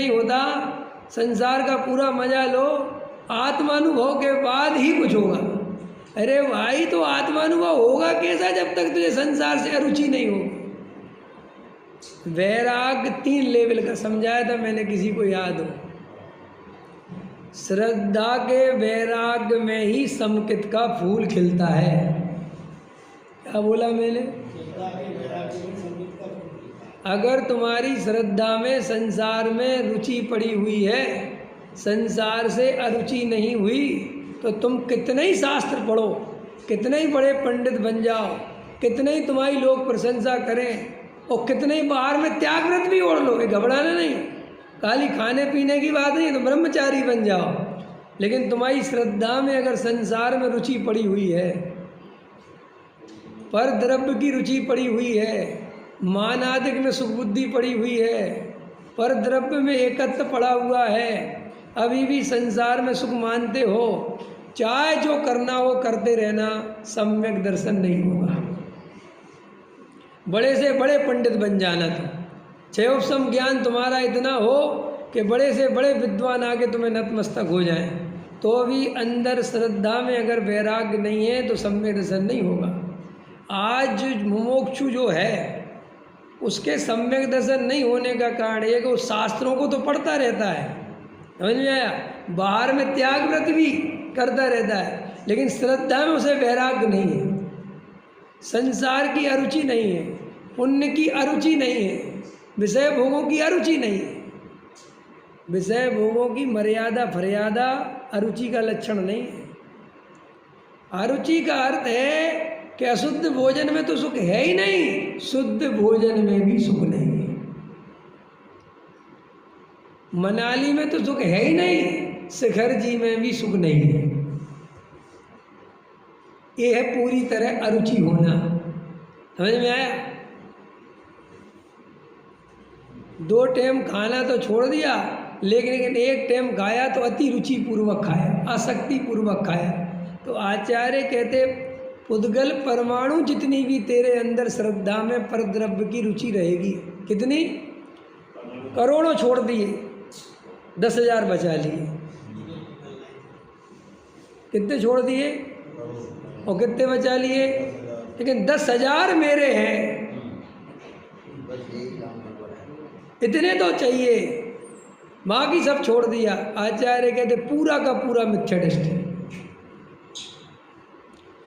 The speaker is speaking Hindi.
नहीं होता, संसार का पूरा मजा लो, आत्मानुभव के बाद ही कुछ होगा। अरे भाई तो आत्मानुभव होगा कैसा जब तक तुझे संसार से अरुचि नहीं हो। वैराग 3 लेवल का समझाया था मैंने, किसी को याद हो? श्रद्धा के वैराग में ही समकित का फूल खिलता है। क्या बोला मैंने? अगर तुम्हारी श्रद्धा में संसार में रुचि पड़ी हुई है, संसार से अरुचि नहीं हुई, तो तुम कितने ही शास्त्र पढ़ो, कितने ही बड़े पंडित बन जाओ, कितने ही तुम्हारी लोग प्रशंसा करें, और कितने ही बाहर में त्यागव्रत भी ओढ़ लो, घबराना नहीं, खाली खाने पीने की बात नहीं, तो ब्रह्मचारी बन जाओ। लेकिन तुम्हारी श्रद्धा में अगर संसार में रुचि पड़ी हुई है, पर द्रव्य की रुचि पड़ी हुई है, मान आदिक में सुख बुद्धि पड़ी हुई है, पर द्रव्य में एकत्व पड़ा हुआ है, अभी भी संसार में सुख मानते हो, चाहे जो करना हो करते रहना, सम्यक दर्शन नहीं होगा। बड़े से बड़े पंडित बन जाना, तुम क्षयोपम ज्ञान तुम्हारा इतना हो कि बड़े से बड़े विद्वान आके तुम्हें नतमस्तक हो जाएं, तो भी अंदर श्रद्धा में अगर वैराग्य नहीं है तो सम्यक दर्शन नहीं होगा। आज मुमुक्षु जो है उसके सम्यक दर्शन नहीं होने का कारण ये कि वो शास्त्रों को तो पढ़ता रहता है, समझ में आया, बाहर में त्याग व्रत भी करता रहता है, लेकिन श्रद्धा में उसे वैराग्य नहीं है, संसार की अरुचि नहीं है, पुण्य की अरुचि नहीं है, विषय भोगों की अरुचि नहीं है। विषय भोगों की मर्यादा फर्यादा अरुचि का लक्षण नहीं है। अरुचि का अर्थ है कि अशुद्ध भोजन में तो सुख है ही नहीं, शुद्ध भोजन में भी सुख नहीं है। मनाली में तो सुख है ही नहीं, शिखर जी में भी सुख नहीं है। ये है पूरी तरह अरुचि होना। समझ में आया? 2 टाइम खाना तो छोड़ दिया, लेकिन 1 टाइम खाया तो अति रुचि पूर्वक खाया, आसक्ति पूर्वक खाया। तो आचार्य कहते पुद्गल परमाणु जितनी भी तेरे अंदर श्रद्धा में परद्रव्य की रुचि रहेगी, कितनी? करोड़ों छोड़ दिए, 10,000 बचा लिए। कितने छोड़ दिए और कितने बचा लिए? लेकिन 10,000 मेरे हैं, इतने तो चाहिए, बाकी सब छोड़ दिया। आचार्य कहते पूरा का पूरा मिथ्या दृष्टि।